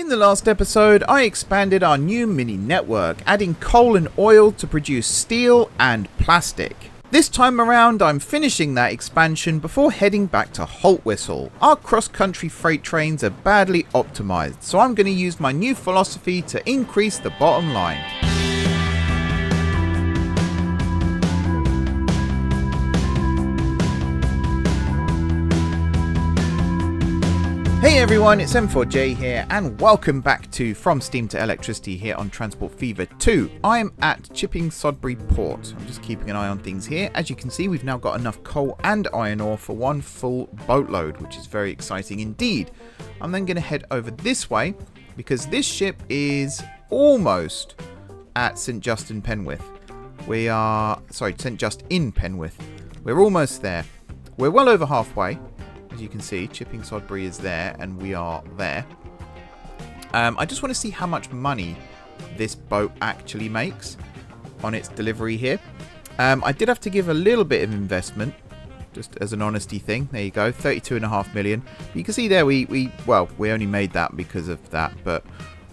In the last episode, I expanded our new mini network, adding coal and oil to produce steel and plastic. This time around, I'm finishing that expansion before heading back to Haltwhistle. Our cross-country freight trains are badly optimized, so I'm going to use my new philosophy to increase the bottom line. Hey everyone, it's M4J here and welcome back to From Steam to Electricity here on Transport Fever 2. I'm at Chipping Sodbury Port. I'm just keeping an eye on things here. As you can see, we've now got enough coal and iron ore for one full boatload, which is very exciting indeed. I'm then going to head over this way because this ship is almost at St. Justin Penwith. St. Justin Penwith. We're almost there. We're well over halfway. As you can see, Chipping Sodbury is there and we are there. I just want to see how much money this boat actually makes on its delivery here. I did have to give a little bit of investment, just as an honesty thing. There you go, 32.5 million. You can see there we only made that because of that, but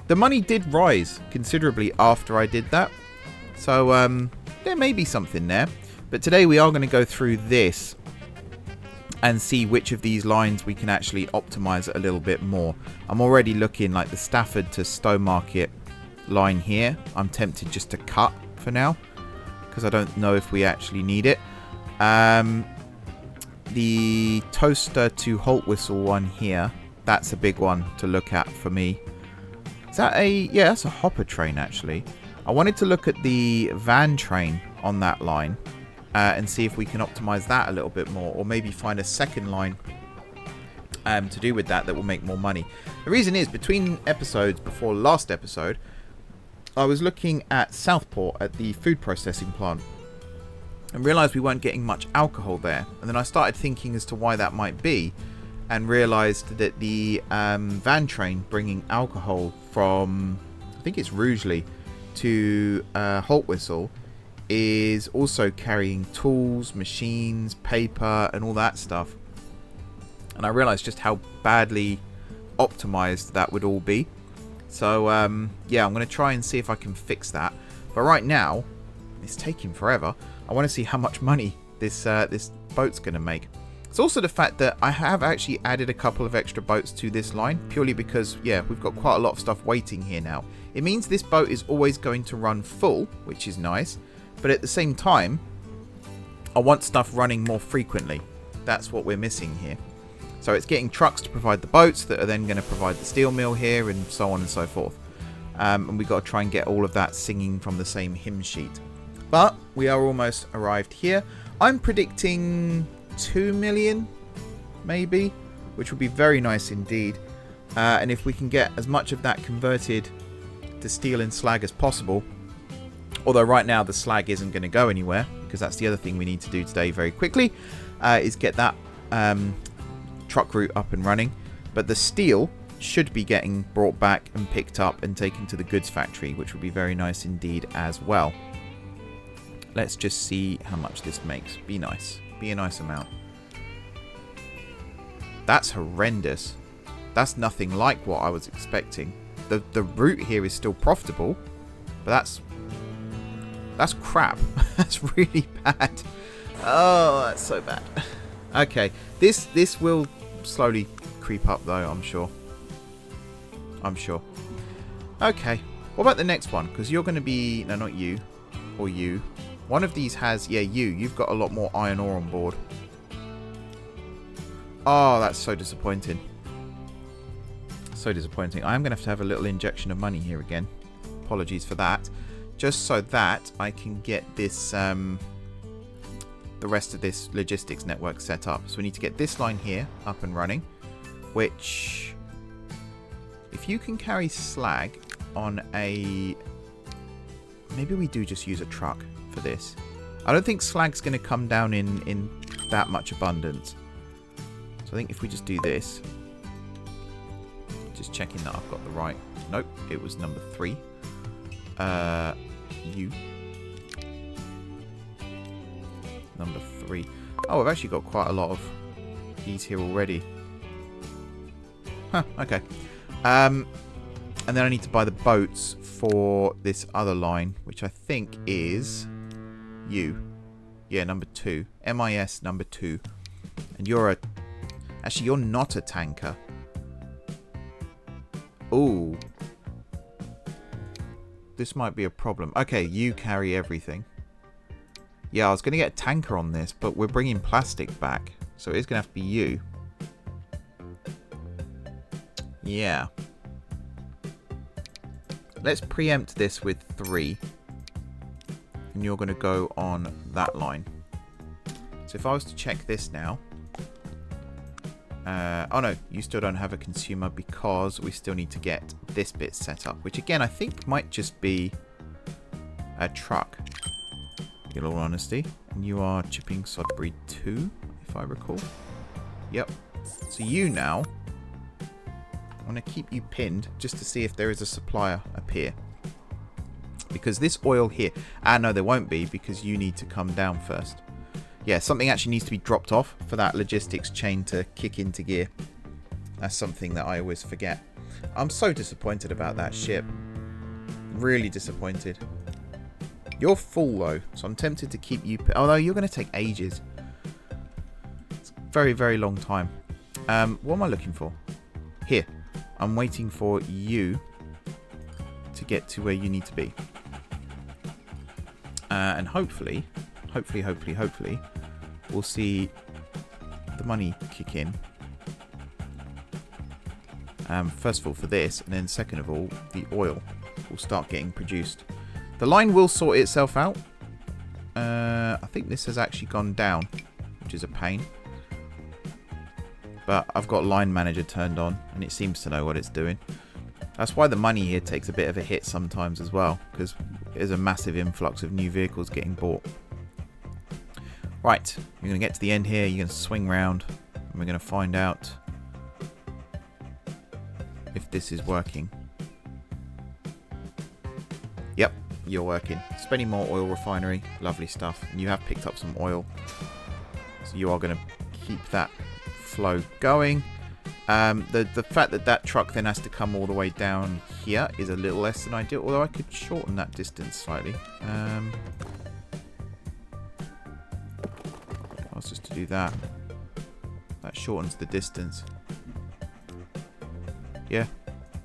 the money did rise considerably after I did that. So there may be something there. But today we are going to go through this and see which of these lines we can actually optimize a little bit more. I'm already looking like the Stafford to Stowmarket line here. I'm tempted just to cut for now because I don't know if we actually need it. The Towcester to Haltwhistle one here, that's a big one to look at for me. Is that that's a hopper train actually. I wanted to look at the van train on that line and see if we can optimize that a little bit more, or maybe find a second line to do with that will make more money. The reason is, between episodes before last episode, I was looking at Southport at the food processing plant and realized we weren't getting much alcohol there. And then I started thinking as to why that might be and realized that the van train bringing alcohol from, I think it's Rugeley, to Haltwhistle is also carrying tools, machines, paper and all that stuff. And I realized just how badly optimized that would all be. So I'm going to try and see if I can fix that. But right now, it's taking forever. I want to see how much money this boat's going to make. It's also the fact that I have actually added a couple of extra boats to this line, purely because, we've got quite a lot of stuff waiting here now. It means this boat is always going to run full, which is nice. But at the same time, I want stuff running more frequently. That's what we're missing here. So it's getting trucks to provide the boats that are then going to provide the steel mill here and so on and so forth. And we've got to try and get all of that singing from the same hymn sheet. But we are almost arrived here. I'm predicting 2 million, maybe, which would be very nice indeed. And if we can get as much of that converted to steel and slag as possible. Although right now the slag isn't going to go anywhere, because that's the other thing we need to do today very quickly, is get that truck route up and running. But the steel should be getting brought back and picked up and taken to the goods factory, which would be very nice indeed as well. Let's just see how much this makes. Be nice. Be a nice amount. That's horrendous. That's nothing like what I was expecting. The route here is still profitable, but that's crap. That's really bad. Oh, that's so bad. Okay, this will slowly creep up though, I'm sure. Okay, what about the next one? Because you're going to be... No, not you. Or you. One of these has... Yeah, you've got a lot more iron ore on board. Oh, that's so disappointing. So disappointing. I am going to have a little injection of money here again. Apologies for that. Just so that I can get this, the rest of this logistics network set up. So we need to get this line here up and running, which, if you can carry slag on a, maybe we do just use a truck for this. I don't think slag's going to come down in that much abundance. So I think if we just do this, just checking that I've got the right, nope, it was number 3. Number 3. Oh, I've actually got quite a lot of these here already. Huh, okay. And then I need to buy the boats for this other line, which I think is you. Yeah, number 2. MIS number 2. And you're a... Actually, you're not a tanker. Ooh. This might be a problem. Okay, you carry everything. Yeah, I was going to get a tanker on this, but we're bringing plastic back. So it's going to have to be you. Yeah. Let's preempt this with 3. And you're going to go on that line. So if I was to check this now. Oh no, you still don't have a consumer because we still need to get this bit set up. Which again, I think might just be a truck. In all honesty. And you are chipping Sodbury 2, if I recall. Yep. So you now... I'm going to keep you pinned just to see if there is a supplier appear. Because this oil here... Ah, no, there won't be because you need to come down first. Yeah, something actually needs to be dropped off for that logistics chain to kick into gear. That's something that I always forget. I'm so disappointed about that ship. Really disappointed. You're full though, so I'm tempted to keep you... Although you're going to take ages. It's a very, very long time. What am I looking for? Here. I'm waiting for you to get to where you need to be. And hopefully, we'll see the money kick in. First of all for this, and then second of all, the oil will start getting produced. The line will sort itself out. I think this has actually gone down, which is a pain. But I've got line manager turned on, and it seems to know what it's doing. That's why the money here takes a bit of a hit sometimes as well, because there's a massive influx of new vehicles getting bought. Right, you're going to get to the end here, you're going to swing round, and we're going to find out if this is working. Yep, you're working. Spending more oil refinery, lovely stuff. And you have picked up some oil, so you are going to keep that flow going. The fact that that truck then has to come all the way down here is a little less than ideal, although I could shorten that distance slightly. I was just to do that. That shortens the distance. Yeah,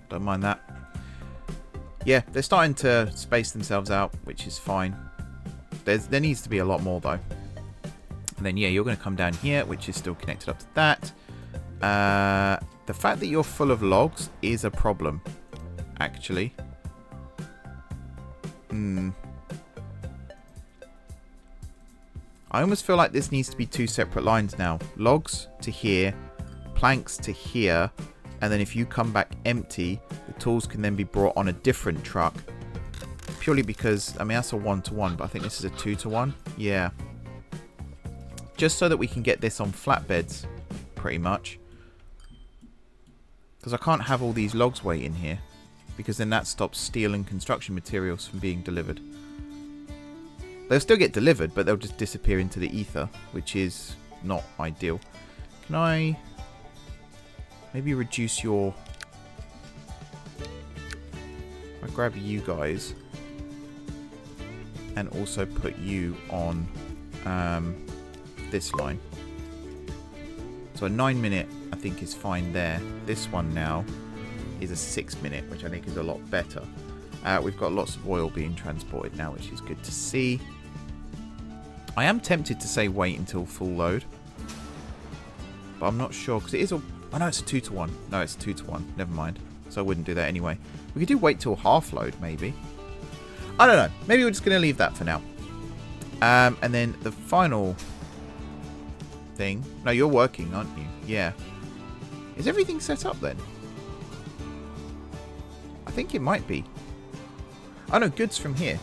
don't mind that. Yeah, they're starting to space themselves out, which is fine. There needs to be a lot more though. And then yeah, you're going to come down here, which is still connected up to that. The fact that you're full of logs is a problem, actually. I almost feel like this needs to be 2 separate lines now. Logs to here, planks to here, and then if you come back empty, the tools can then be brought on a different truck. Purely because, I mean, that's a 1-to-1, but I think this is a 2-to-1. Yeah. Just so that we can get this on flatbeds, pretty much. Because I can't have all these logs waiting here. Because then that stops steel and construction materials from being delivered. They'll still get delivered, but they'll just disappear into the ether, which is not ideal. Can I maybe reduce your... I grab you guys and also put you on this line. So a 9-minute I think is fine there. This one now is a 6-minute, which I think is a lot better. We've got lots of oil being transported now, which is good to see. I am tempted to say wait until full load, but I'm not sure because it is a... Oh no, it's a 2-to-1. No, it's a 2-to-1. Never mind. So I wouldn't do that anyway. We could do wait till half load, maybe. I don't know. Maybe we're just going to leave that for now. And then the final thing... No, you're working, aren't you? Yeah. Is everything set up then? I think it might be. Oh no, goods from here.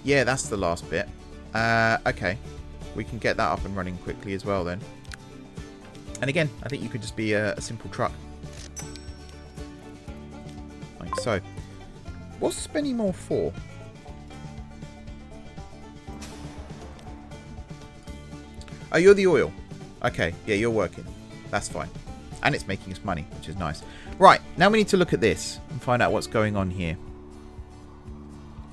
Yeah, that's the last bit. Okay. We can get that up and running quickly as well then. And again, I think you could just be a simple truck. Like so. What's Spenny for? Oh, you're the oil. Okay, yeah, you're working. That's fine. And it's making us money, which is nice. Right, now we need to look at this and find out what's going on here.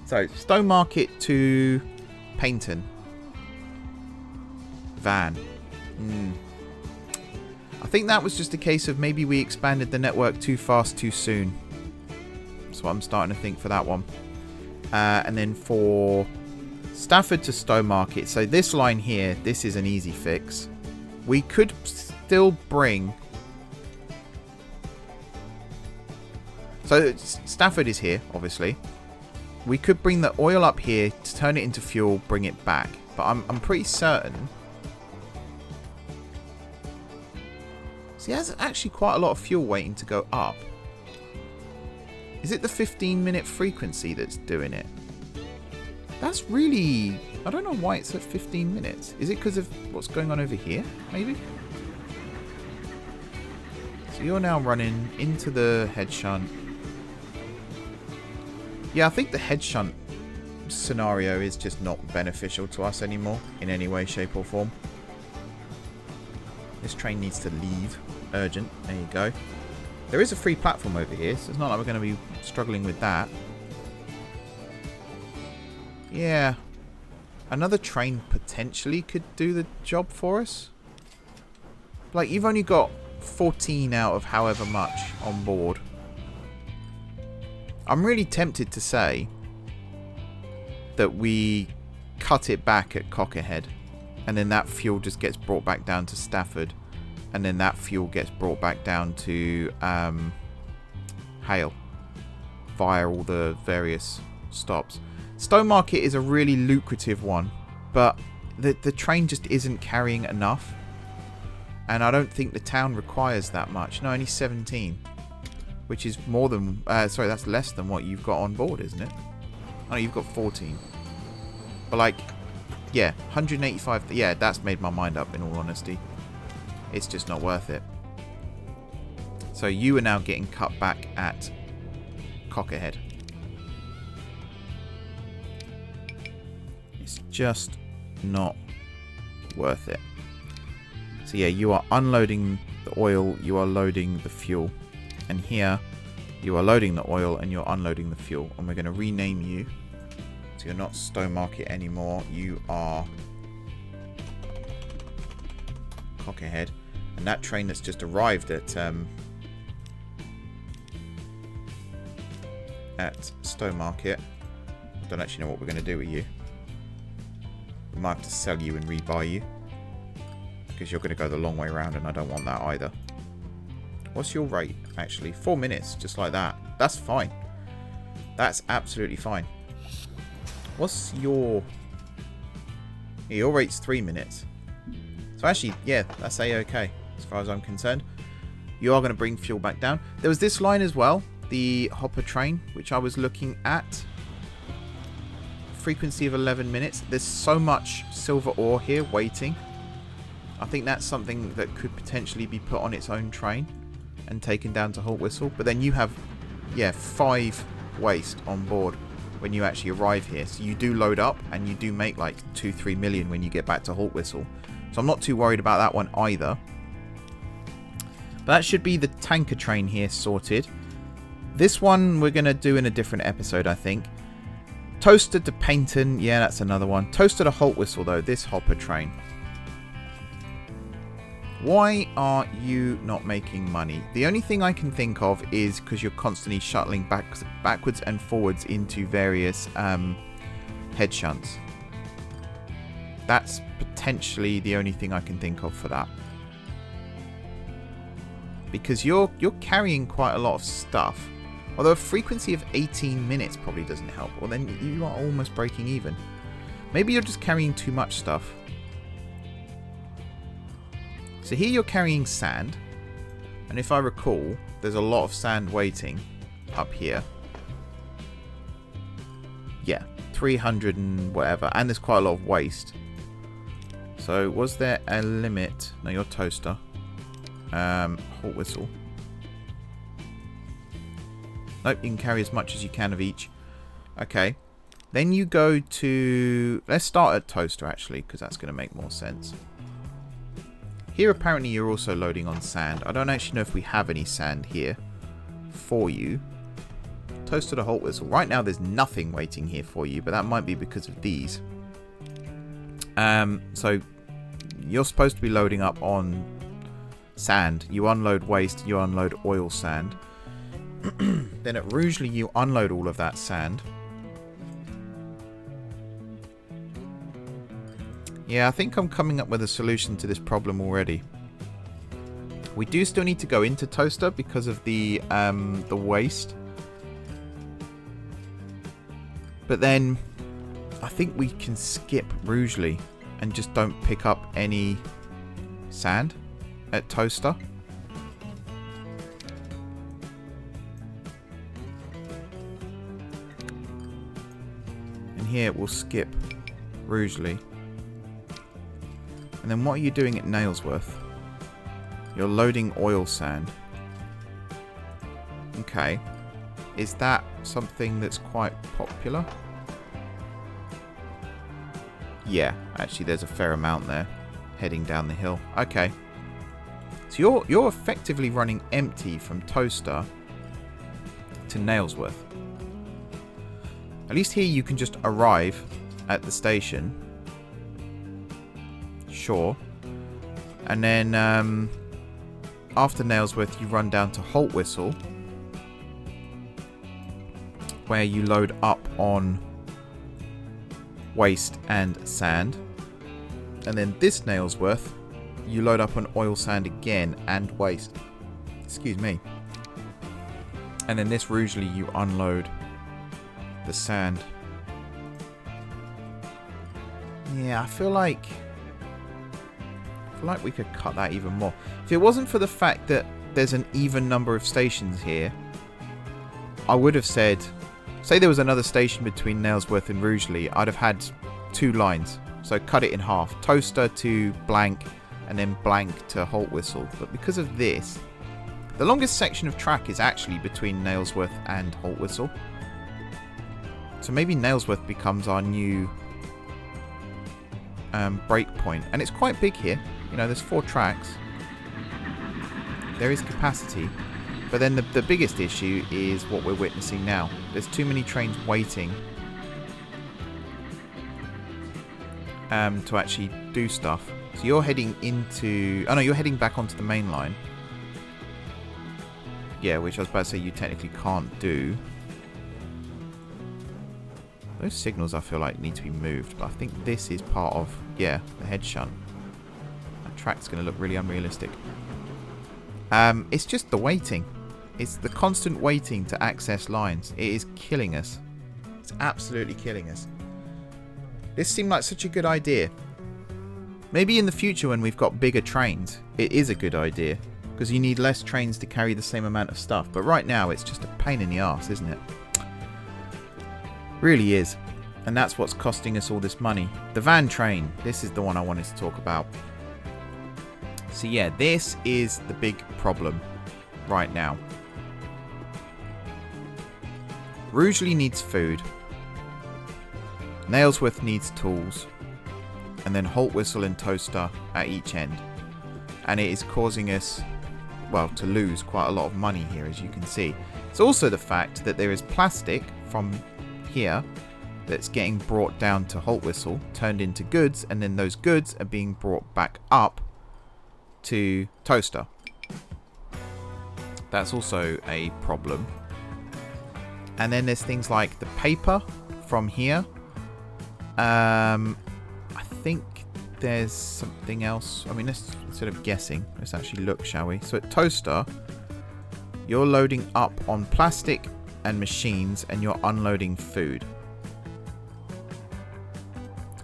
So, Stone Market to Paynton. Van. I think that was just a case of maybe we expanded the network too fast too soon. That's what I'm starting to think for that one. And then for Stafford to Stone Market. So this line here, this is an easy fix. We could still bring... So Stafford is here, obviously. We could bring the oil up here to turn it into fuel, bring it back. But I'm pretty certain... See, there's actually quite a lot of fuel waiting to go up. Is it the 15-minute frequency that's doing it? That's really... I don't know why it's at 15 minutes. Is it because of what's going on over here, maybe? So you're now running into the head shunt. Yeah, I think the head shunt scenario is just not beneficial to us anymore in any way, shape or form. This train needs to leave. Urgent. There you go. There is a free platform over here, so it's not like we're going to be struggling with that. Yeah. Another train potentially could do the job for us. Like, you've only got 14 out of however much on board. I'm really tempted to say that we cut it back at Cockerhead, and then that fuel just gets brought back down to Stafford, and then that fuel gets brought back down to Hale via all the various stops. Stone Market is a really lucrative one, but the train just isn't carrying enough, and I don't think the town requires that much. No, only 17. Which is more than... sorry, that's less than what you've got on board, isn't it? Oh, you've got 14. But, like, yeah, 185... Yeah, that's made my mind up, in all honesty. It's just not worth it. So you are now getting cut back at Cockerhead. It's just not worth it. So, yeah, you are unloading the oil. You are loading the fuel. And here, you are loading the oil and you're unloading the fuel. And we're going to rename you. So you're not Stone Market anymore. You are Cockerhead. And that train that's just arrived at Stone Market. I don't actually know what we're going to do with you. We might have to sell you and rebuy you. Because you're going to go the long way around and I don't want that either. What's your rate, actually? 4 minutes, just like that. That's fine. That's absolutely fine. What's your... Yeah, your rate's 3 minutes. So actually, yeah, that's A-okay, as far as I'm concerned. You are going to bring fuel back down. There was this line as well, the hopper train, which I was looking at. Frequency of 11 minutes. There's so much silver ore here waiting. I think that's something that could potentially be put on its own train and taken down to Haltwhistle. But then you have, yeah, 5 waste on board when you actually arrive here. So you do load up and you do make like 2-3 million when you get back to Haltwhistle. So I'm not too worried about that one either. But that should be the tanker train here sorted. This one we're going to do in a different episode, I think. Towcester to Paynton. Yeah, that's another one. Towcester to Haltwhistle, though. This hopper train. Why are you not making money? The only thing I can think of is because you're constantly shuttling backwards and forwards into various head shunts. That's potentially the only thing I can think of for that. Because you're carrying quite a lot of stuff. Although a frequency of 18 minutes probably doesn't help. Well, then you are almost breaking even. Maybe you're just carrying too much stuff. So here you're carrying sand, and if I recall, there's a lot of sand waiting up here. Yeah, 300 and whatever, and there's quite a lot of waste. So was there a limit? No, you're Towcester. Haltwhistle. Nope, you can carry as much as you can of each. Okay. Then you go to... Let's start at Towcester, actually, because that's going to make more sense. Here apparently you're also loading on sand. I don't actually know if we have any sand here for you. Toaster to Haltwhistle. Right now there's nothing waiting here for you, but that might be because of these. So you're supposed to be loading up on sand. You unload waste, you unload oil sand. Then at Rugeley you unload all of that sand. Yeah, I think I'm coming up with a solution to this problem already. We do still need to go into Towcester because of the waste. But then I think we can skip Rugeley and just don't pick up any sand at Towcester. And here we'll skip Rugeley. And then what are you doing at Nailsworth? You're loading oil sand. Okay. Is that something that's quite popular? Yeah, actually there's a fair amount there heading down the hill. Okay. So you're effectively running empty from Towcester to Nailsworth. At least here you can just arrive at the station. Sure. And then after Nailsworth you run down to Haltwhistle, where you load up on waste and sand. And then this Nailsworth you load up on oil sand again and waste. Excuse me. And then this Rugeley you unload the sand. Yeah, I feel like we could cut that even more. If it wasn't for the fact that there's an even number of stations here, I would have said, say there was another station between Nailsworth and Rugeley, I'd have had 2 lines. So cut it in half. Towcester to blank and then blank to Haltwhistle. But because of this, the longest section of track is actually between Nailsworth and Haltwhistle. So maybe Nailsworth becomes our new break point. And it's quite big here. You know, there's 4 tracks. There is capacity. But then the biggest issue is what we're witnessing now. There's too many trains waiting to actually do stuff. So you're heading into... Oh no, you're heading back onto the main line. Yeah, which I was about to say you technically can't do. Those signals I feel like need to be moved. But I think this is part of, yeah, the head shunt. That track's going to look really unrealistic. It's just the waiting. It's the constant waiting to access lines. It is killing us. It's absolutely killing us. This seemed like such a good idea. Maybe in the future when we've got bigger trains, it is a good idea. Because you need less trains to carry the same amount of stuff. But right now it's just a pain in the arse, isn't it? Really is. And that's what's costing us all this money. The van train. This is the one I wanted to talk about. So yeah, this is the big problem right now. Rugeley needs food. Nailsworth needs tools. And then Haltwhistle and Towcester at each end. And it is causing us, well, to lose quite a lot of money here, as you can see. It's also the fact that there is plastic from here that's getting brought down to Haltwhistle, turned into goods, and then those goods are being brought back up to Towcester. That's also a problem. And then there's things like the paper from here. I think there's something else. I mean, let's, instead of guessing, let's actually look, shall we? So at Towcester, you're loading up on plastic and machines, and you're unloading food.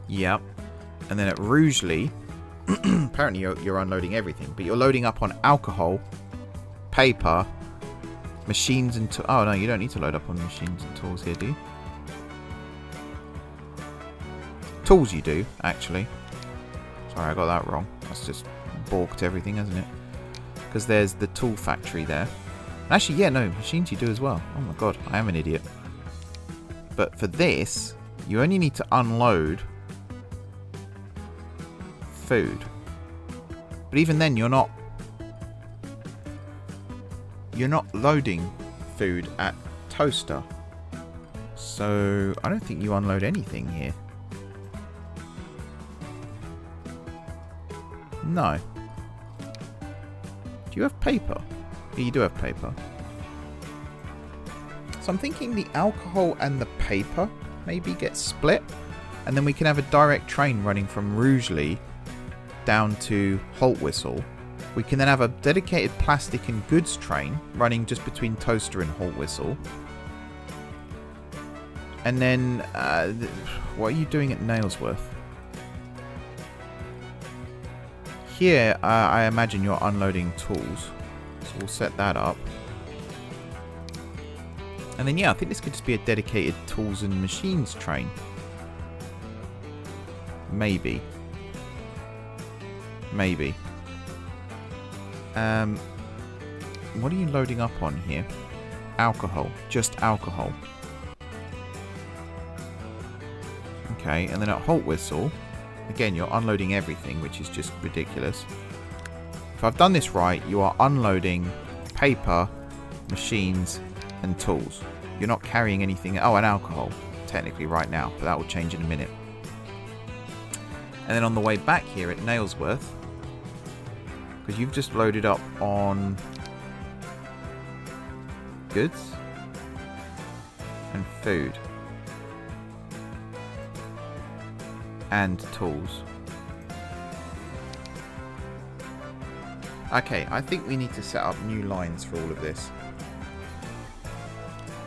Yep. And then at Rugeley, apparently you're unloading everything, but you're loading up on alcohol, paper, machines and tools. Oh no, you don't need to load up on machines and tools here, do you? Tools you do, actually. Sorry, I got that wrong. That's just balked everything, hasn't it? Because there's the tool factory there. Actually, yeah, no, machines you do as well. Oh my god, I am an idiot. But for this, you only need to unload food. But even then, you're not loading food at Towcester. So I don't think you unload anything here. No. Do you have paper? Yeah, you do have paper. So I'm thinking the alcohol and the paper maybe get split, and then we can have a direct train running from Rugeley down to Haltwhistle. We can then have a dedicated plastic and goods train running just between Towcester and Haltwhistle. And then, what are you doing at Nailsworth? Here, I imagine you're unloading tools. So we'll set that up. And then, yeah, I think this could just be a dedicated tools and machines train. Maybe. Maybe. What are you loading up on here? Alcohol. Just alcohol. Okay, and then at Haltwhistle, again, you're unloading everything, which is just ridiculous. If I've done this right, you are unloading paper, machines, and tools. You're not carrying anything. Oh, and alcohol, technically, right now, but that will change in a minute. And then on the way back here at Nailsworth, because you've just loaded up on goods and food and tools. Okay, I think we need to set up new lines for all of this.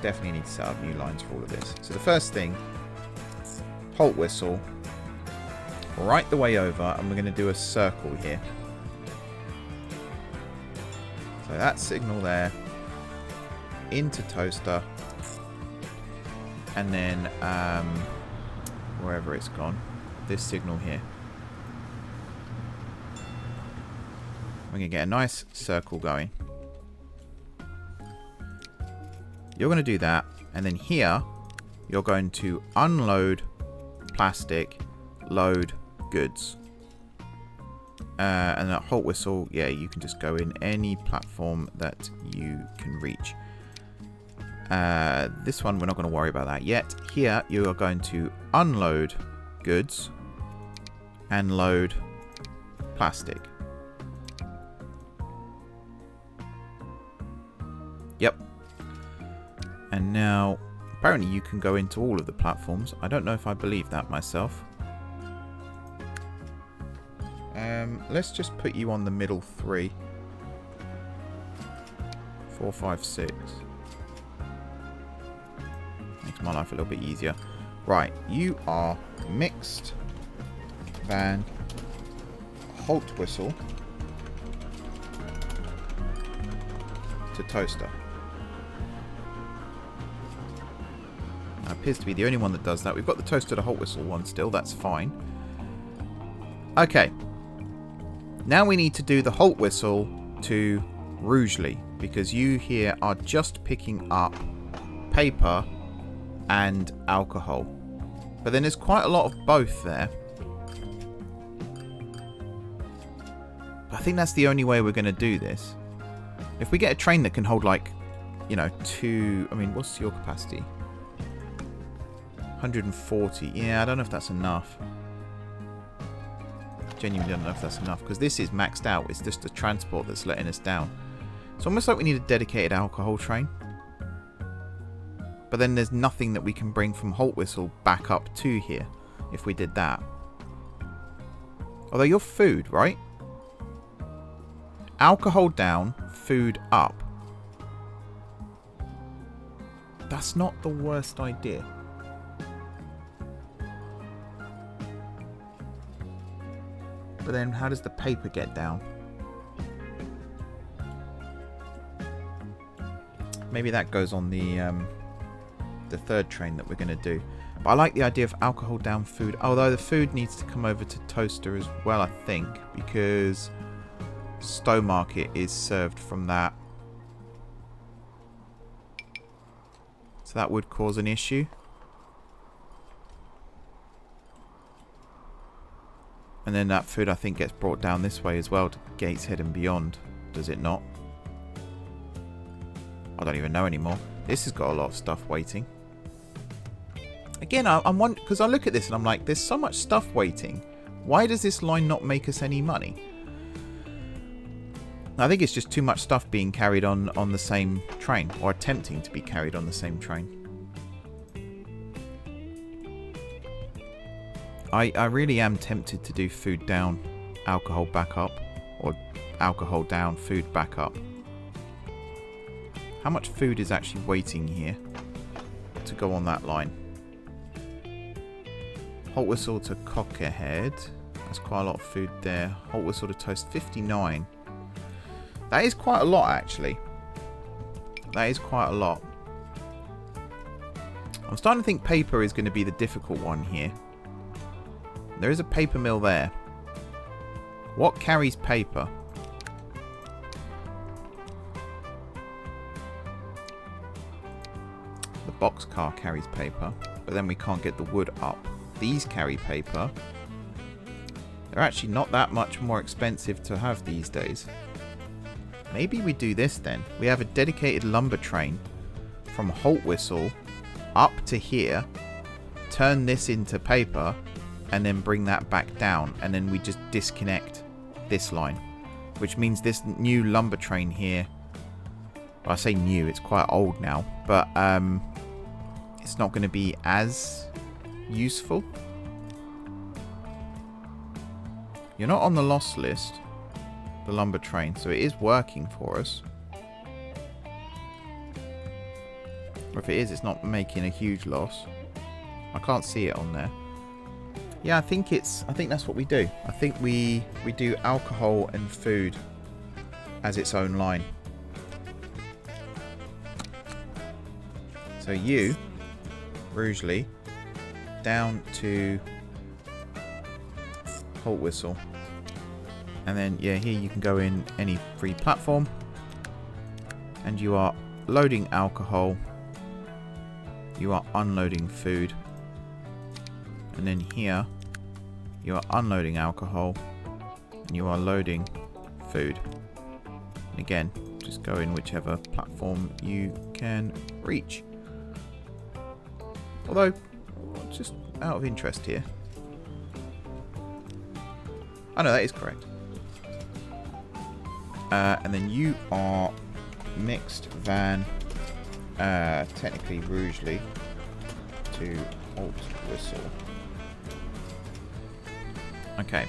Definitely need to set up new lines for all of this. So the first thing, Haltwhistle, right the way over, and we're going to do a circle here. So that signal there, into Towcester, and then wherever it's gone, this signal here. We're going to get a nice circle going. You're going to do that, and then here you're going to unload plastic, load goods. And at Haltwhistle, yeah, you can just go in any platform that you can reach. This one, we're not going to worry about that yet. Here, you are going to unload goods and load plastic. Yep. And now, apparently you can go into all of the platforms. I don't know if I believe that myself. Let's just put you on the middle 3. 4, 5, 6. Makes my life a little bit easier. Right, you are mixed van Haltwhistle to Towcester. That appears to be the only one that does that. We've got the Towcester to Haltwhistle one still, that's fine. Okay. Now we need to do the Haltwhistle to Rugeley, because you here are just picking up paper and alcohol. But then there's quite a lot of both there. I think that's the only way we're going to do this. If we get a train that can hold, like, you know, 2... I mean, what's your capacity? 140. Yeah, I don't know if that's enough. Genuinely don't know if that's enough, because this is maxed out. It's just the transport that's letting us down. It's almost like we need a dedicated alcohol train. But then there's nothing that we can bring from Haltwhistle back up to here if we did that. Although you're food, right? Alcohol down, food up. That's not the worst idea. But then how does the paper get down? Maybe that goes on the third train that we're going to do. But I like the idea of alcohol down, food. Although the food needs to come over to Towcester as well, I think. Because Stowmarket is served from that. So that would cause an issue. And then that food, I think, gets brought down this way as well to Gateshead and beyond. Does it not? I don't even know anymore. This has got a lot of stuff waiting. Again, I'm wondering, because I look at this and I'm like, there's so much stuff waiting. Why does this line not make us any money? I think it's just too much stuff being carried on the same train, or attempting to be carried on the same train. I really am tempted to do food down, alcohol back up, or alcohol down, food back up. How much food is actually waiting here to go on that line? Haltwhistle to Cockerhead. That's quite a lot of food there. Haltwhistle to Toast, 59. That is quite a lot, actually. That is quite a lot. I'm starting to think paper is going to be the difficult one here. There is a paper mill there. What carries paper? The boxcar carries paper, but then we can't get the wood up. These carry paper. They're actually not that much more expensive to have these days. Maybe we do this then. We have a dedicated lumber train from Haltwhistle up to here, turn this into paper, and then bring that back down, and then we just disconnect this line, which means this new lumber train here, well, I say new, it's quite old now, but it's not going to be as useful. You're not on the loss list, the lumber train, so it is working for us. Or if it is, it's not making a huge loss. I can't see it on there. Yeah, I think that's what we do. I think we do alcohol and food as its own line. So you, Rugeley, down to Haltwhistle. And then, yeah, here you can go in any free platform. And you are loading alcohol. You are unloading food. And then here, you are unloading alcohol. And you are loading food. And again, just go in whichever platform you can reach. Although, just out of interest here. Oh no, that is correct. And then you are mixed van, technically Rugeley to Haltwhistle. Okay.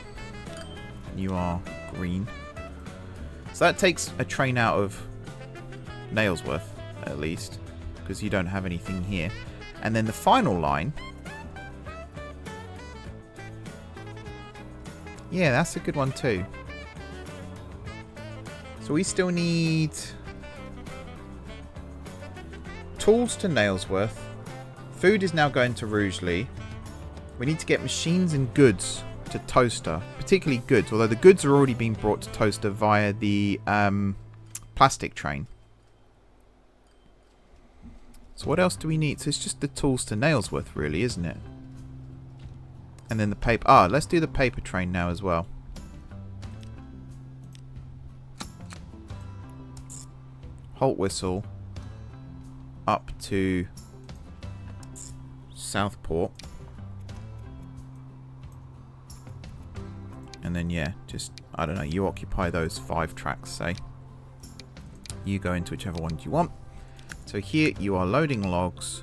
You are green. So that takes a train out of Nailsworth, at least, because you don't have anything here. And then the final line. Yeah, that's a good one too. So we still need tools to Nailsworth. Food is now going to Rugeley. We need to get machines and goods to Towcester, particularly goods, although the goods are already being brought to Towcester via the plastic train. So what else do we need? So it's just the tools to Nailsworth, really, isn't it? And then the paper. Ah, let's do the paper train now as well. Haltwhistle up to Southport. And then, yeah, just, I don't know, you occupy those 5 tracks, say. You go into whichever ones you want. So here you are loading logs,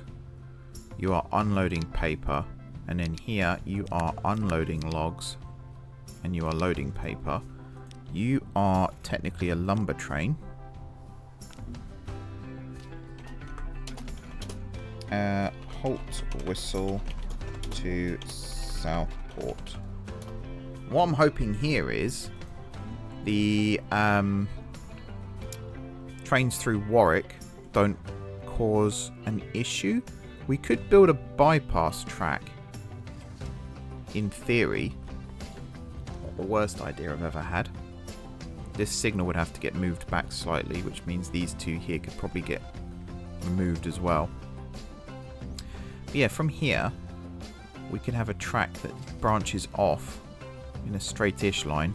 you are unloading paper, and then here you are unloading logs, and you are loading paper. You are technically a lumber train. Haltwhistle to Southport. What I'm hoping here is the trains through Warwick don't cause an issue. We could build a bypass track. In theory, not the worst idea I've ever had. This signal would have to get moved back slightly, which means these two here could probably get removed as well. But yeah, from here, we can have a track that branches off in a straight-ish line,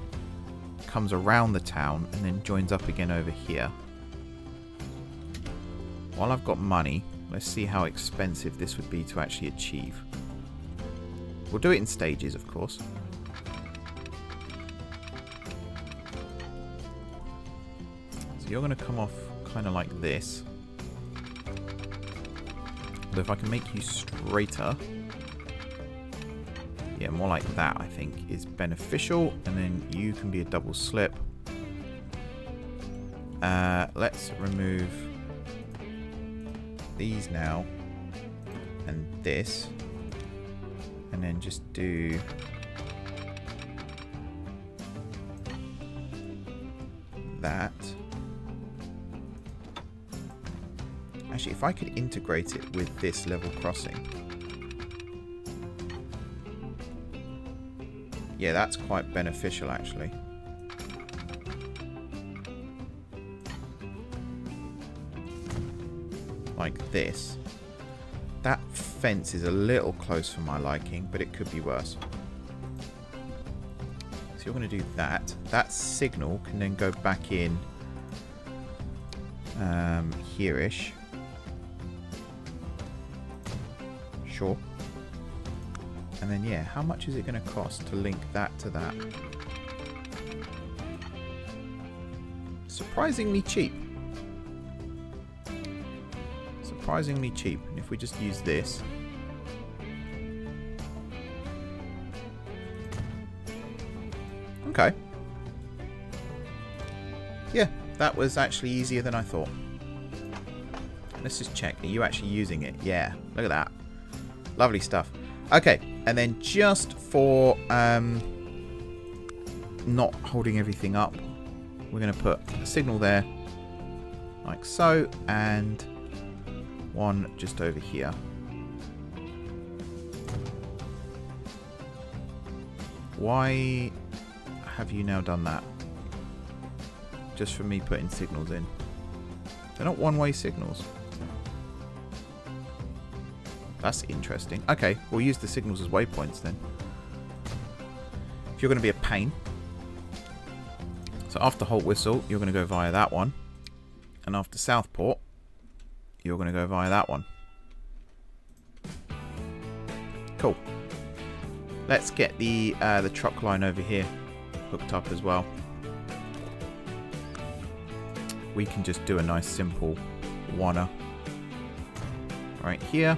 comes around the town, and then joins up again over here. While I've got money, let's see how expensive this would be to actually achieve. We'll do it in stages, of course. So you're going to come off kind of like this. But if I can make you straighter, yeah, more like that, I think, is beneficial. And then you can be a double slip. Let's remove these now. And this. And then just do that. Actually, if I could integrate it with this level crossing. Yeah, that's quite beneficial, actually. Like this. That fence is a little close for my liking, but it could be worse. So you're going to do that. That signal can then go back in here-ish. Sure. And then, yeah, how much is it going to cost to link that to that? Surprisingly cheap. Surprisingly cheap. And if we just use this. Okay. Yeah, that was actually easier than I thought. Let's just check. Are you actually using it? Yeah, look at that. Lovely stuff. Okay, and then just for not holding everything up, we're going to put a signal there, like so, and one just over here. Why have you now done that? Just for me putting signals in. They're not one-way signals. That's interesting. Okay, we'll use the signals as waypoints then. If you're going to be a pain. So after Haltwhistle, you're going to go via that one. And after Southport, you're going to go via that one. Cool. Let's get the truck line over here hooked up as well. We can just do a nice simple wanna right here.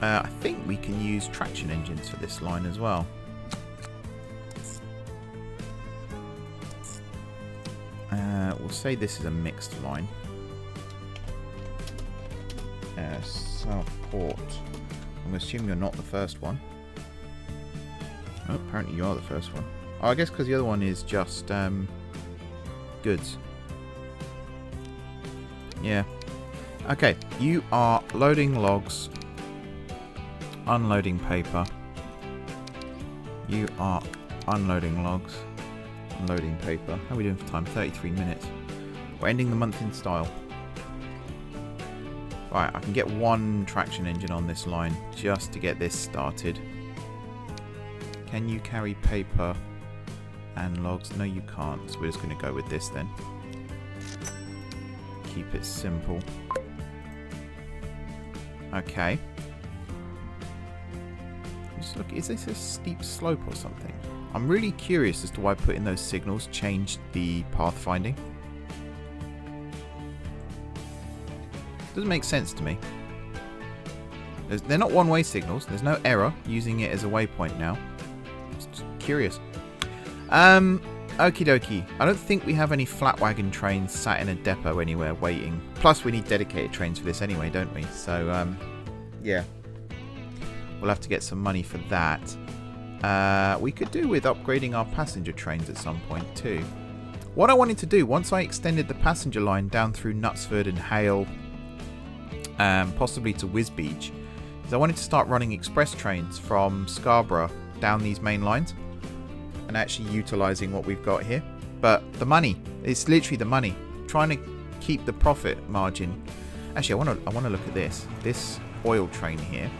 I think we can use traction engines for this line as well. We'll say this is a mixed line. Southport. I'm going to assume you're not the first one. Oh, apparently you are the first one. Oh, I guess because the other one is just goods. Yeah. Okay, you are loading logs. Unloading paper. You are unloading logs. Unloading paper. How are we doing for time? 33 minutes. We're ending the month in style. Right, I can get one traction engine on this line just to get this started. Can you carry paper and logs? No, you can't. So we're just going to go with this then. Keep it simple. Okay. Just look, is this a steep slope or something? I'm really curious as to why putting those signals changed the pathfinding. Doesn't make sense to me. They're not one-way signals. There's no error using it as a waypoint now. Just curious. Okie dokie. I don't think we have any flat wagon trains sat in a depot anywhere waiting. Plus, we need dedicated trains for this anyway, don't we? So, yeah. We'll have to get some money for that. We could do with upgrading our passenger trains at some point too. What I wanted to do, once I extended the passenger line down through Knutsford and Hale, possibly to Wisbech, is I wanted to start running express trains from Scarborough down these main lines and actually utilising what we've got here. But the money, it's literally the money. Trying to keep the profit margin. Actually, I want to look at this. This oil train here.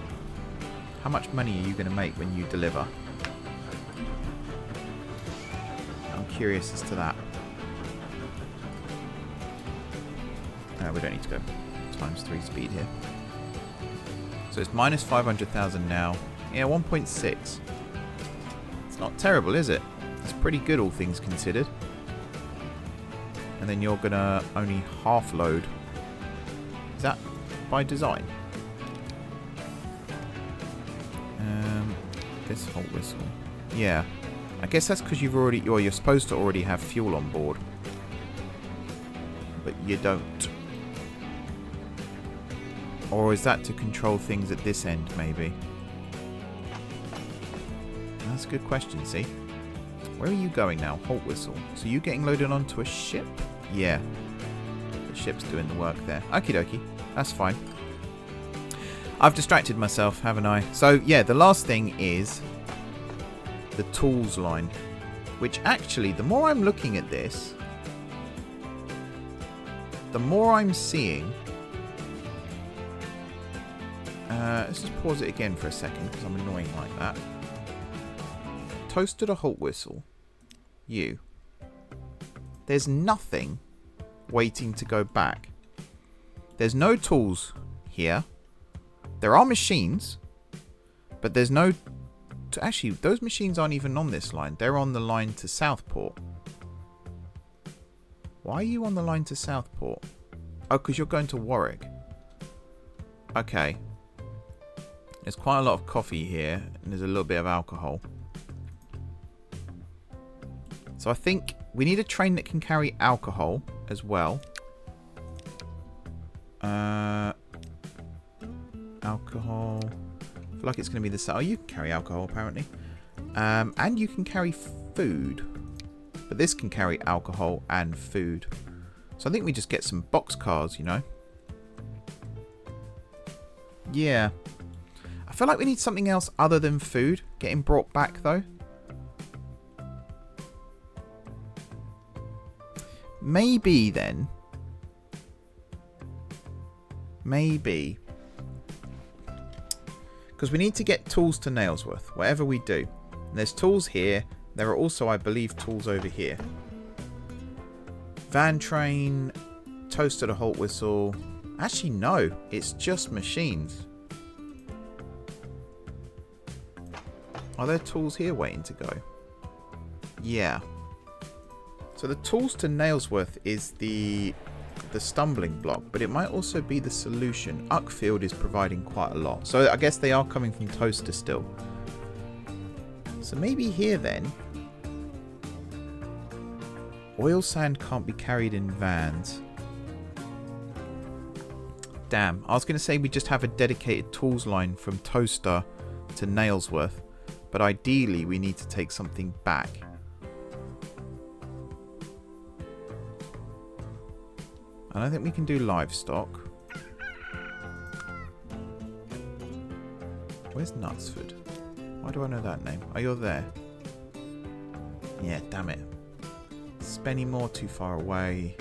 How much money are you going to make when you deliver? curious as to that. We don't need to go times 3 speed here. So it's minus 500,000 now. Yeah, 1.6. It's not terrible, is it? It's pretty good, all things considered. And then you're gonna only half load. Is that by design? This Haltwhistle. Yeah. I guess that's because you're supposed to already have fuel on board. But you don't. Or is that to control things at this end, maybe? That's a good question, see? Where are you going now? Haltwhistle. So you getting loaded onto a ship? Yeah. The ship's doing the work there. Okie dokie. That's fine. I've distracted myself, haven't I? So, yeah, the last thing is the tools line. Which actually, the more I'm looking at this, the more I'm seeing... let's just pause it again for a second, because I'm annoying like that. Towcester to Haltwhistle. You. There's nothing waiting to go back. There's no tools here. There are machines, but there's no... Actually, those machines aren't even on this line. They're on the line to Southport. Why are you on the line to Southport? Oh, because you're going to Warwick. Okay. There's quite a lot of coffee here, and there's a little bit of alcohol. So I think we need a train that can carry alcohol as well. Alcohol. I feel like it's going to be the same. Oh, you can carry alcohol, apparently. And you can carry food. But this can carry alcohol and food. So I think we just get some boxcars, you know. Yeah. I feel like we need something else other than food getting brought back, though. Maybe, then. Maybe. Because we need to get tools to Nailsworth, whatever we do. And there's tools here. There are also, I believe, tools over here. Van train, Towcester to Haltwhistle. Actually, no. It's just machines. Are there tools here waiting to go? Yeah. So the tools to Nailsworth is the stumbling block, but it might also be the solution. Uckfield is providing quite a lot. So I guess they are coming from Towcester still. So maybe here then. Oil sand can't be carried in vans. Damn. I was going to say we just have a dedicated tools line from Towcester to Nailsworth. But ideally we need to take something back. I don't think we can do livestock. Where's Knutsford? Why do I know that name? Oh, you're there. Yeah, damn it. Spennymoor, too far away.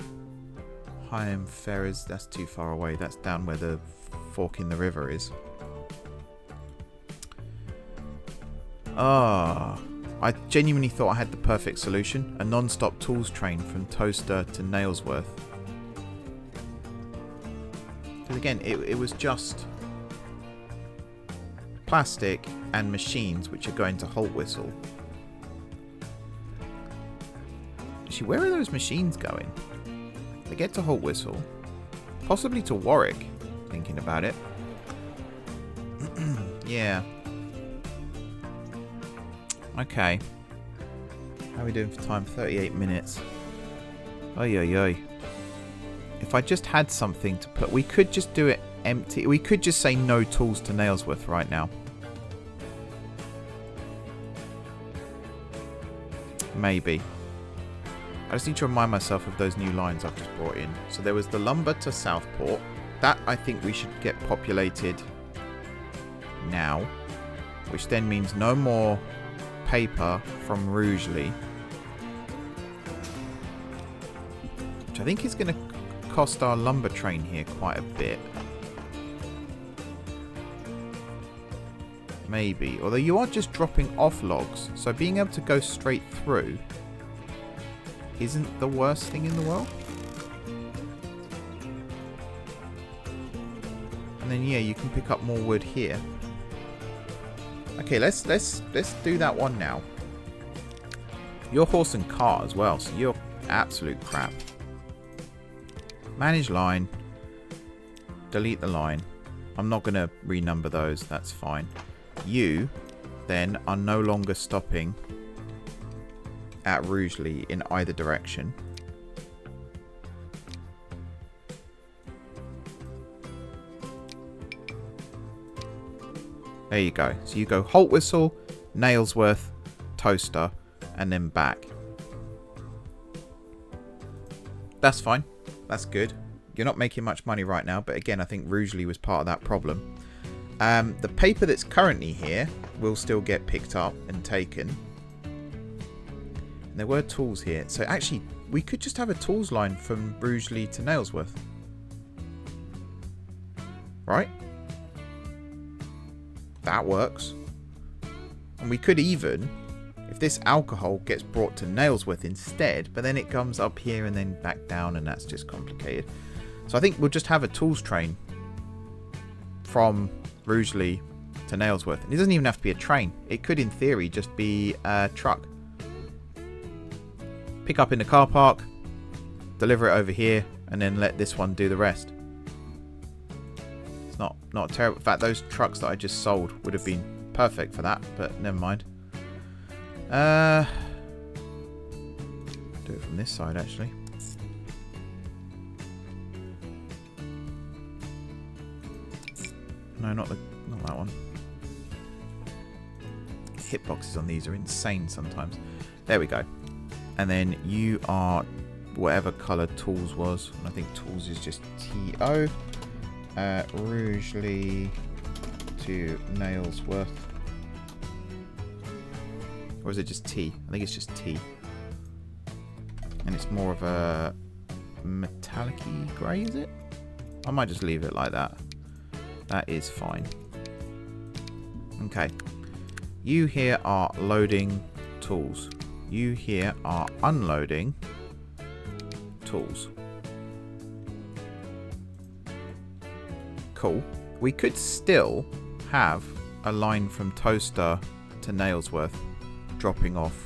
Higham Ferrers, that's too far away. That's down where the fork in the river is. Ah, I genuinely thought I had the perfect solution. A non-stop tools train from Towcester to Nailsworth. Because again, it was just plastic and machines which are going to Haltwhistle. Actually, where are those machines going? They get to Haltwhistle. Possibly to Warwick, thinking about it. Yeah. Okay. How are we doing for time? 38 minutes. Oy, oy, oy. If I just had something to put... We could just do it empty. We could just say no tools to Nailsworth right now. Maybe. I just need to remind myself of those new lines I've just brought in. So there was the lumber to Southport. That I think we should get populated now. Which then means no more paper from Rugeley. Which I think is going to cost our lumber train here quite a bit. Maybe. Although you are just dropping off logs. So being able to go straight through isn't the worst thing in the world. And then yeah, you can pick up more wood here. Okay, let's do that one now. Your horse and cart as well, so you're absolute crap. Manage line. Delete the line. I'm not going to renumber those, that's fine. You then are no longer stopping at Rugeley in either direction. There you go. So you go Haltwhistle, Nailsworth, Towcester, and then back. That's fine. That's good. You're not making much money right now, but again, I think Rugeley was part of that problem. The paper that's currently here will still get picked up and taken. And there were tools here. So actually, we could just have a tools line from Rugeley to Nailsworth. Right? That works. And we could even, if this alcohol gets brought to Nailsworth instead, but then it comes up here and then back down, and that's just complicated. So I think we'll just have a tools train from Rugeley to Nailsworth. And it doesn't even have to be a train. It could, in theory, just be a truck. Pick up in the car park, deliver it over here, and then let this one do the rest. It's not terrible. In fact, those trucks that I just sold would have been perfect for that, but never mind. Do it from this side, actually. No, not that one. Hitboxes on these are insane sometimes. There we go. And then you are whatever colour tools was. I think tools is just TO. Rugeley to Nailsworth. Or is it just T? I think it's just T. And it's more of a metallic-y grey, is it? I might just leave it like that. That is fine. Okay. You here are loading tools. You here are unloading tools. Cool. We could still have a line from Towcester to Nailsworth dropping off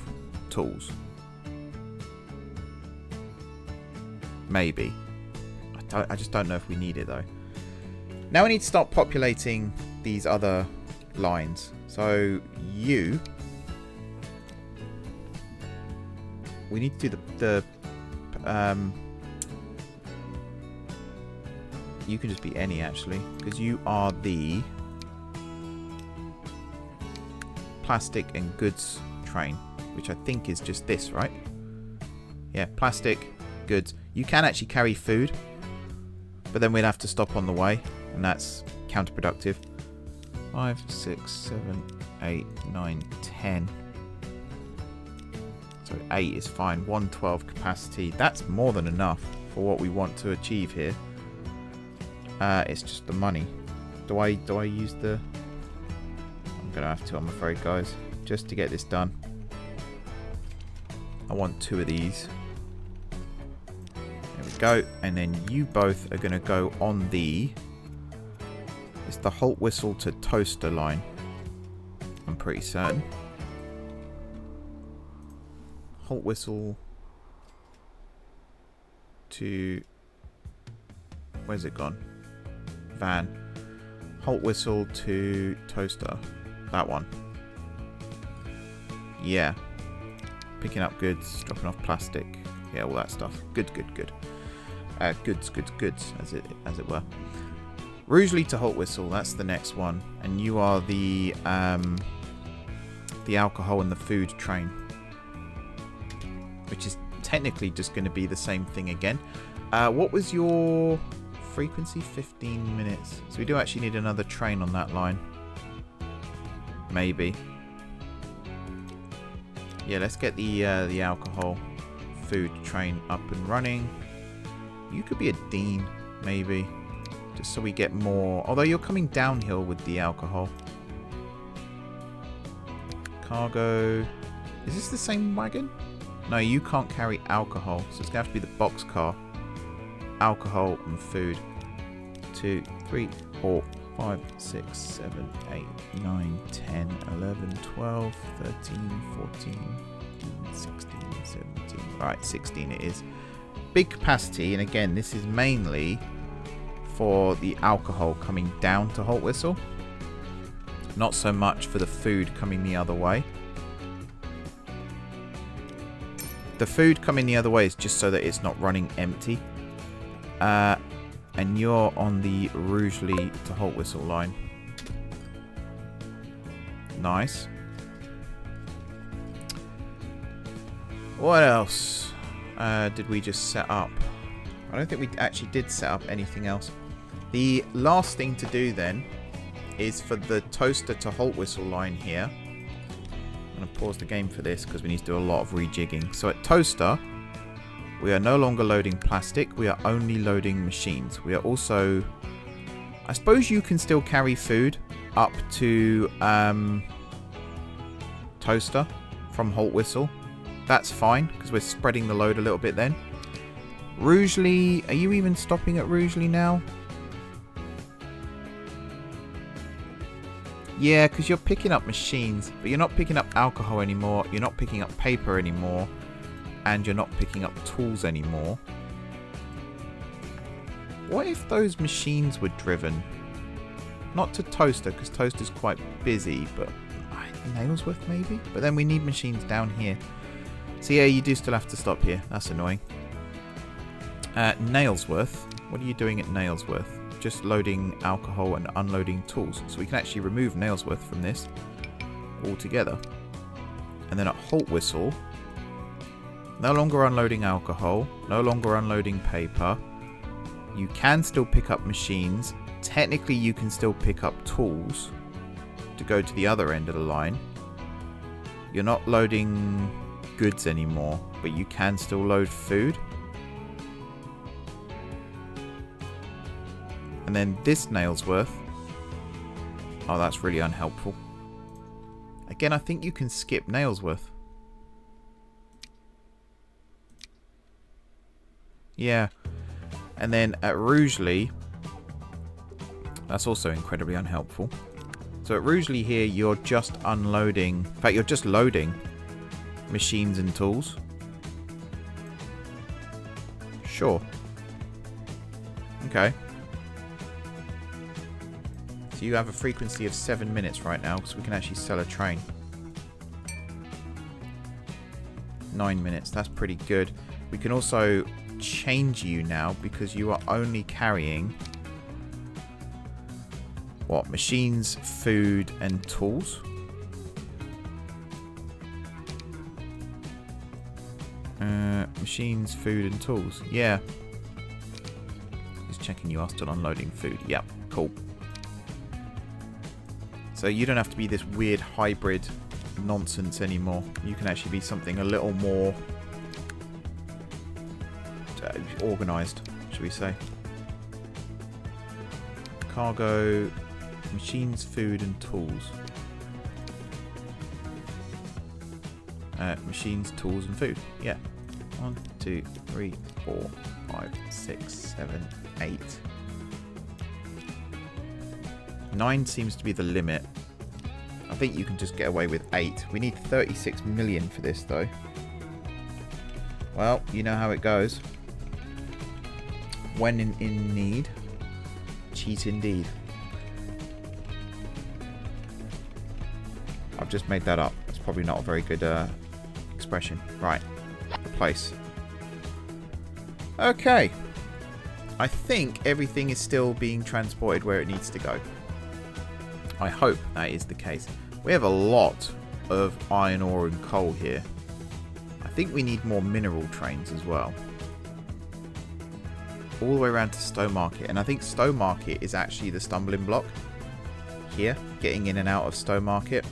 tools. Maybe. I just don't know if we need it though. Now we need to start populating these other lines. So we need to do the you can just be any actually, because you are the plastic and goods train, which I think is just this, right? Yeah, plastic, goods. You can actually carry food, but then we'd have to stop on the way, and that's counterproductive. 5, 6, 7, 8, 9, 10. So 8 is fine. 112 capacity. That's more than enough for what we want to achieve here. It's just the money. Do I use the... I'm going to have to, I'm afraid, guys. Just to get this done. I want 2 of these. There we go. And then you both are going to go on the... It's the Haltwhistle to Towcester line. I'm pretty certain. Haltwhistle to... Where's it gone? Van. Haltwhistle to Towcester. That one. Yeah. Picking up goods, dropping off plastic. Yeah, all that stuff. Good. Goods, as it were. Rugeley to Haltwhistle, that's the next one. And you are the alcohol and the food train. Which is technically just going to be the same thing again. What was your frequency? 15 minutes. So we do actually need another train on that line. Maybe. Yeah, let's get the alcohol food train up and running. You could be a dean, maybe. Just so we get more. Although you're coming downhill with the alcohol. Cargo. Is this the same wagon? No, you can't carry alcohol. So it's going to have to be the box car. Alcohol and food. 2, 3, 4, 5, 6, 7, 8, 9, 10, 11, 12, 13, 14, 15, 16, 17. Right, 16 it is. Big capacity, and again, this is mainly for the alcohol coming down to Haltwhistle. Not so much for the food coming the other way. The food coming the other way is just so that it's not running empty. And you're on the Rugeley to Haltwhistle line. Nice. What else did we just set up? I don't think we actually did set up anything else. The last thing to do then is for the Towcester to Haltwhistle line here. I'm going to pause the game for this because we need to do a lot of rejigging. So at Towcester, we are no longer loading plastic. We are only loading machines. We are also... I suppose you can still carry food up to Towcester from Haltwhistle. That's fine because we're spreading the load a little bit then. Rugeley... Are you even stopping at Rugeley now? Yeah, because you're picking up machines, but you're not picking up alcohol anymore. You're not picking up paper anymore. And you're not picking up tools anymore. What if those machines were driven? Not to Towcester, because Towcester's quite busy, but Nailsworth maybe? But then we need machines down here. So yeah, you do still have to stop here. That's annoying. Nailsworth. What are you doing at Nailsworth? Just loading alcohol and unloading tools. So we can actually remove Nailsworth from this altogether. And then at Haltwhistle, no longer unloading alcohol, no longer unloading paper. You can still pick up machines. Technically, you can still pick up tools to go to the other end of the line. You're not loading goods anymore, but you can still load food. And then this Nailsworth. Oh, that's really unhelpful. Again, I think you can skip Nailsworth. Yeah. And then at Rugeley, that's also incredibly unhelpful. So at Rugeley here, you're just unloading... In fact, you're just loading machines and tools. Sure. Okay. So you have a frequency of 7 minutes right now, because we can actually sell a train. 9 minutes, that's pretty good. We can also change you now, because you are only carrying... what? Machines, food, and tools? Machines, food, and tools. Yeah. Just checking you are still unloading food. Yep, cool. So you don't have to be this weird hybrid nonsense anymore. You can actually be something a little more organised, should we say. Cargo, machines, food, and tools. Machines, tools, and food. Yeah. 1, 2, 3, 4, 5, 6, 7, 8. 9 seems to be the limit. I think you can just get away with 8. We need 36 million for this, though. Well, you know how it goes. When in need, cheat indeed. I've just made that up. It's probably not a very good expression. Right. Replace. Okay. I think everything is still being transported where it needs to go. I hope that is the case. We have a lot of iron ore and coal here. I think we need more mineral trains as well. All the way around to Stowmarket. And I think Stowmarket is actually the stumbling block here, getting in and out of Stowmarket.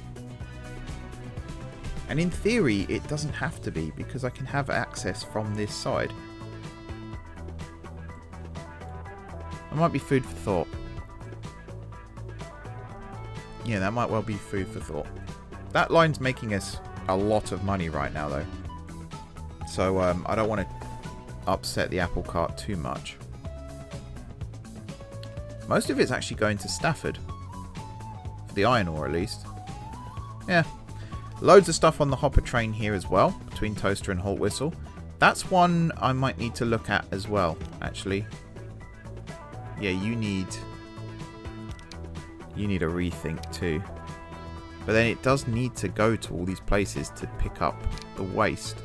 And in theory, it doesn't have to be, because I can have access from this side. That might be food for thought. Yeah, that might well be food for thought. That line's making us a lot of money right now, though. So I don't want to upset the apple cart too much. Most of it's actually going to Stafford. For the iron ore, at least. Yeah. Loads of stuff on the hopper train here as well, between Towcester and Haltwhistle. That's one I might need to look at as well, actually. Yeah, you need a rethink too. But then it does need to go to all these places to pick up the waste.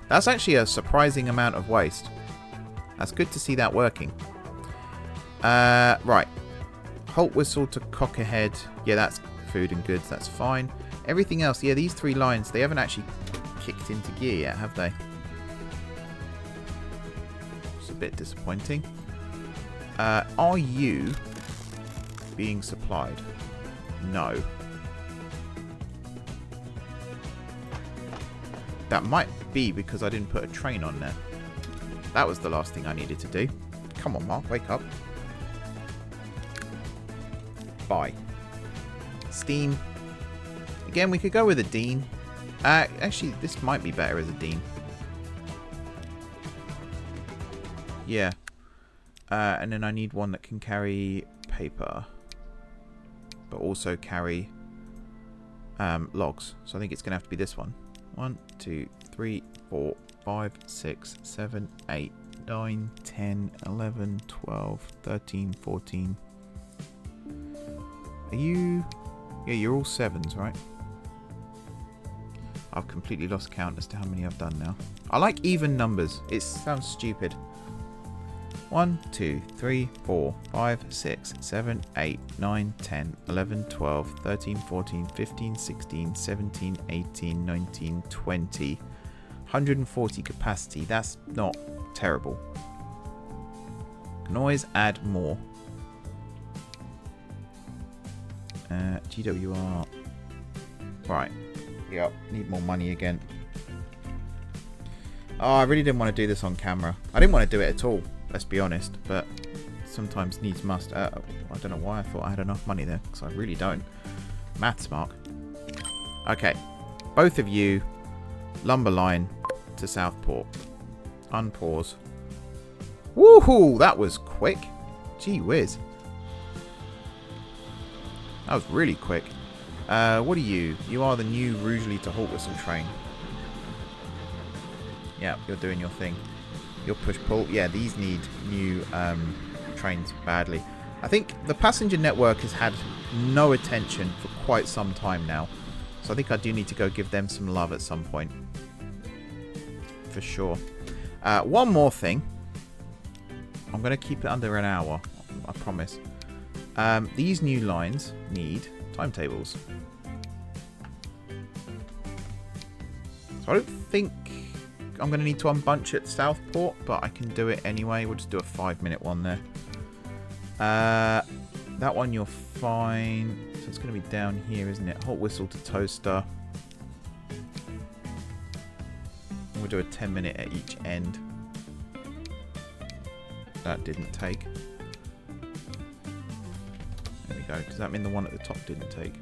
That's actually a surprising amount of waste. That's good to see that working. Right. Haltwhistle to Cockerhead. Yeah, that's food and goods. That's fine. Everything else, yeah, these 3 lines, they haven't actually kicked into gear yet, have they? It's a bit disappointing. Are you being supplied? No. That might be because I didn't put a train on there. That was the last thing I needed to do. Come on, Mark, wake up. Buy. Steam. Again, we could go with a Dean. Actually, this might be better as a Dean. Yeah. And then I need one that can carry paper. But also carry logs. So I think it's going to have to be this one. 1, 2, 3, 4, 5, 6, 7, 8, 9, 10, 11, 12, 13, 14. Are you... Yeah, you're all 7s, right? I've completely lost count as to how many I've done now. I like even numbers. It sounds stupid. 1, 2, 3, 4, 5, 6, 7, 8, 9, 10, 11, 12, 13, 14, 15, 16, 17, 18, 19, 20. 140 capacity. That's not terrible. Can always add more. GWR. Right. Yep. Need more money again. Oh, I really didn't want to do this on camera. I didn't want to do it at all. Let's be honest, but sometimes needs must. I don't know why I thought I had enough money there, because I really don't. Maths, Mark. Okay. Both of you, lumber line to Southport. Unpause. Woohoo! That was quick. Gee whiz. That was really quick. What are you? You are the new Rugeley to Haltwhistle train. Yeah, you're doing your thing. Your push-pull. Yeah, these need new trains badly. I think the passenger network has had no attention for quite some time now. So I think I do need to go give them some love at some point. For sure. One more thing. I'm going to keep it under an hour. I promise. These new lines need timetables. So I don't think I'm going to need to unbunch at Southport, but I can do it anyway. We'll just do a 5-minute one there. That one you're fine. So it's going to be down here, isn't it? Haltwhistle to Towcester. We'll do a 10-minute at each end. That didn't take. There we go. Does that mean the one at the top didn't take?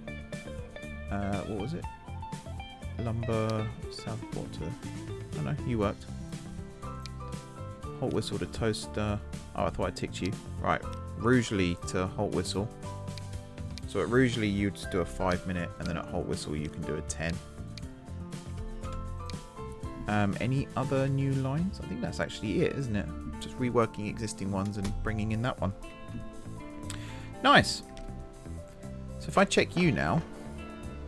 What was it? Lumber, Southport to... Oh no, you worked. Haltwhistle to Towcester. Oh, I thought I ticked you. Right, Rugeley to Haltwhistle. So at Rugeley you just do a 5-minute, and then at Haltwhistle you can do a 10. Any other new lines? I think that's actually it, isn't it? Just reworking existing ones and bringing in that one. Nice. So if I check you now,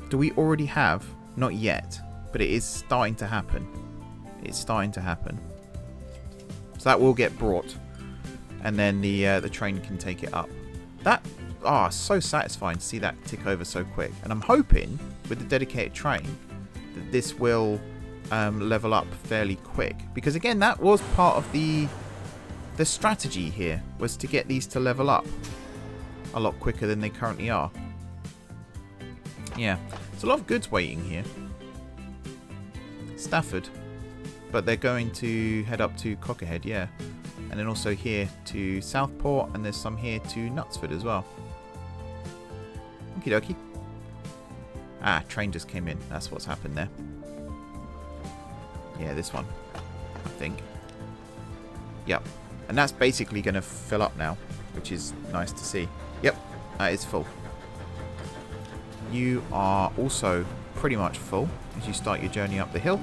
do we already have? Not yet, but it is starting to happen. It's starting to happen. So that will get brought, and then the train can take it up. That so satisfying to see that tick over so quick. And I'm hoping with the dedicated train that this will level up fairly quick, because again that was part of the strategy here, was to get these to level up a lot quicker than they currently are. Yeah, there's a lot of goods waiting here. Stafford, but they're going to head up to Cockerhead, yeah, and then also here to Southport, and there's some here to Knutsford as well. Okie dokie. Ah, train just came in. That's what's happened there. Yeah, this one, I think. Yep. And that's basically going to fill up now, which is nice to see. Yep, that is full. You are also pretty much full as you start your journey up the hill.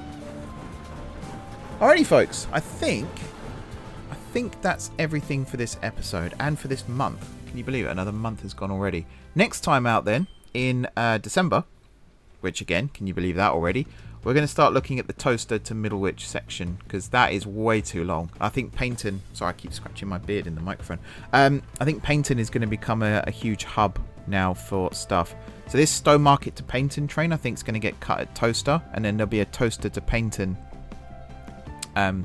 Alrighty, folks. I think that's everything for this episode and for this month. Can you believe it? Another month has gone already. Next time out then, in December, which again, can you believe that already? We're going to start looking at the Towcester to Middlewich section, because that is way too long. I think Paignton... Sorry, I keep scratching my beard in the microphone. I think Paignton is going to become a huge hub now for stuff. So this Stowmarket to Paignton train, I think, is going to get cut at Towcester, and then there'll be a Towcester to Paignton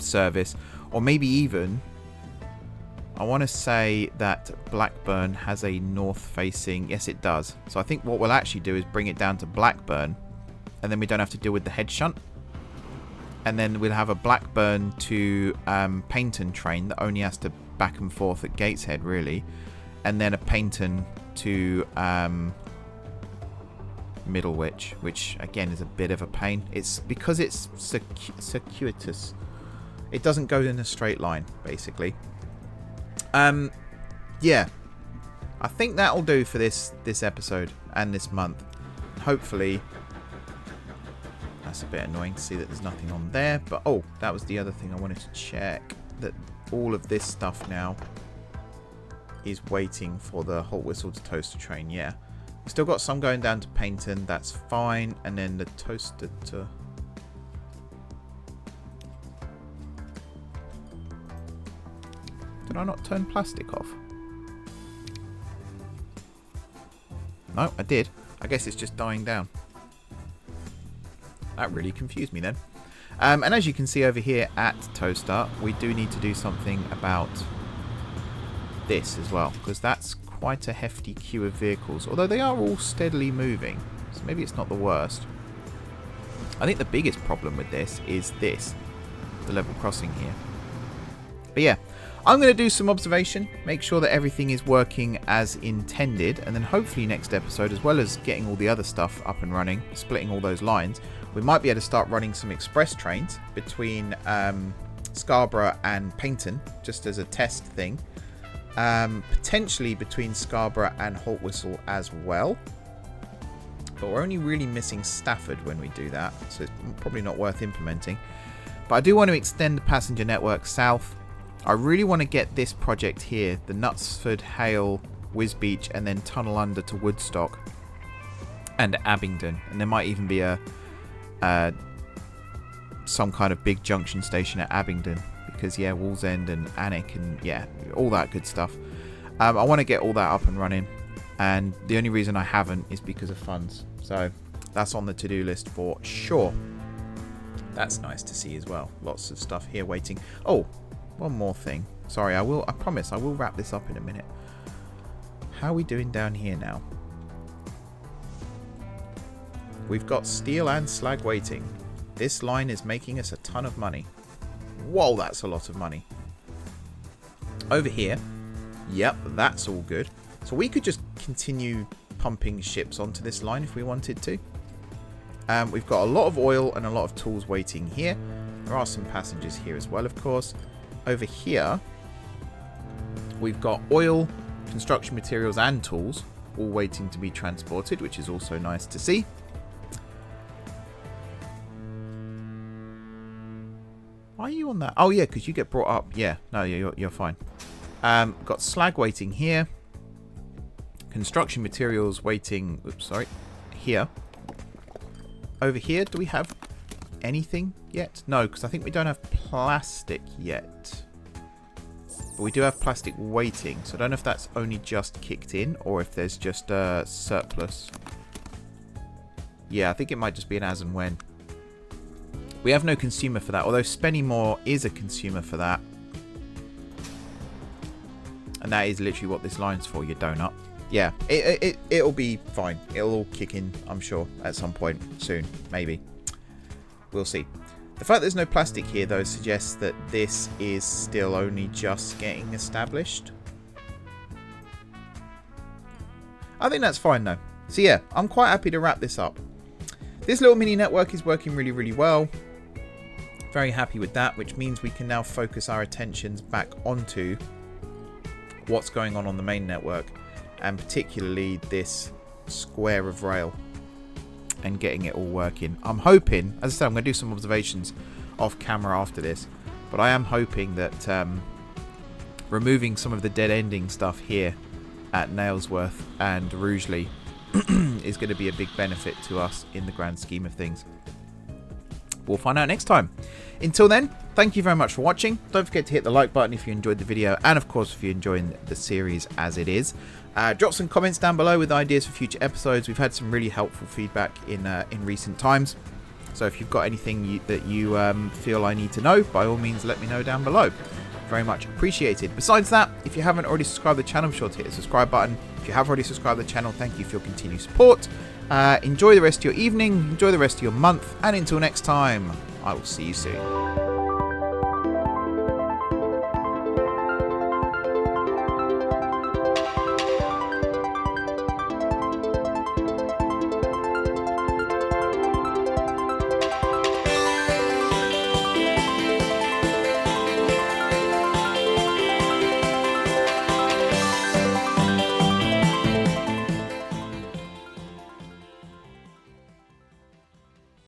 service. Or maybe even... I want to say that Blackburn has a north-facing... Yes, it does. So I think what we'll actually do is bring it down to Blackburn, and then we don't have to deal with the head shunt. And then we'll have a Blackburn to Paignton train that only has to back and forth at Gateshead, really. And then a Paignton to Middlewich, which, again, is a bit of a pain. It's because it's circuitous. It doesn't go in a straight line, basically. Yeah, I think that'll do for this episode and this month. Hopefully, that's a bit annoying to see that there's nothing on there. But oh, that was the other thing I wanted to check, that all of this stuff now is waiting for the Haltwhistle to Towcester train. Yeah, we've still got some going down to Paignton. That's fine, and then the Towcester to... Did I not turn plastic off? No, I did. I guess it's just dying down. That really confused me then. And as you can see over here at Towcester, we do need to do something about this as well, because that's quite a hefty queue of vehicles, although they are all steadily moving, so maybe it's not the worst. I think the biggest problem with this is this, the level crossing here. But yeah, I'm going to do some observation, make sure that everything is working as intended, and then hopefully next episode, as well as getting all the other stuff up and running, splitting all those lines, we might be able to start running some express trains between Scarborough and Paignton, just as a test thing. Potentially between Scarborough and Haltwhistle as well. But we're only really missing Stafford when we do that, so it's probably not worth implementing. But I do want to extend the passenger network south. I really want to get this project here, the Knutsford, Hale, Wisbeach, and then tunnel under to Woodstock and Abingdon. And there might even be some kind of big junction station at Abingdon, because yeah, Wallsend and Alnwick and yeah, all that good stuff. I want to get all that up and running, and the only reason I haven't is because of funds. So that's on the to-do list for sure. That's nice to see as well. Lots of stuff here waiting. Oh, one more thing. Sorry, I promise I will wrap this up in a minute. How are we doing down here now? We've got steel and slag waiting. This line is making us a ton of money. Whoa, that's a lot of money. Over here, yep, that's all good. So we could just continue pumping ships onto this line if we wanted to. We've got a lot of oil and a lot of tools waiting here. There are some passengers here as well, of course. Over here, we've got oil, construction materials and tools all waiting to be transported, which is also nice to see. Why are you on that? Oh yeah, because you get brought up. Yeah, no, you're fine. Got slag waiting here. Construction materials waiting. Oops, sorry. Here. Over here, do we have anything yet? No, because I think we don't have plastic yet. But we do have plastic waiting, so I don't know if that's only just kicked in or if there's just a surplus. Yeah, I think it might just be an as and when. We have no consumer for that, although Spennymoor is a consumer for that. And that is literally what this line's for, your donut. Yeah, it'll be fine. It'll all kick in, I'm sure, at some point soon, maybe. We'll see. The fact there's no plastic here, though, suggests that this is still only just getting established. I think that's fine, though. So yeah, I'm quite happy to wrap this up. this little mini network is working really, really well. Very happy with that, which means we can now focus our attentions back onto what's going on the main network, and particularly this square of rail, and getting it all working. I'm hoping, as I said, I'm going to do some observations off camera after this, but I am hoping that removing some of the dead ending stuff here at Nailsworth and Rugeley is going to be a big benefit to us in the grand scheme of things. We'll find out next time. Until then, thank you very much for watching. Don't forget to hit the like button if you enjoyed the video, and of course if you're enjoying the series as it is. Drop some comments down below with ideas for future episodes. We've had some really helpful feedback in recent times, so if you've got anything that you feel I need to know, by all means let me know down below. Very much appreciated. Besides that, if you haven't already subscribed to the channel, be sure to hit the subscribe button. If you have already subscribed to the channel, thank you for your continued support. Enjoy the rest of your evening, enjoy the rest of your month, and until next time, I will see you soon.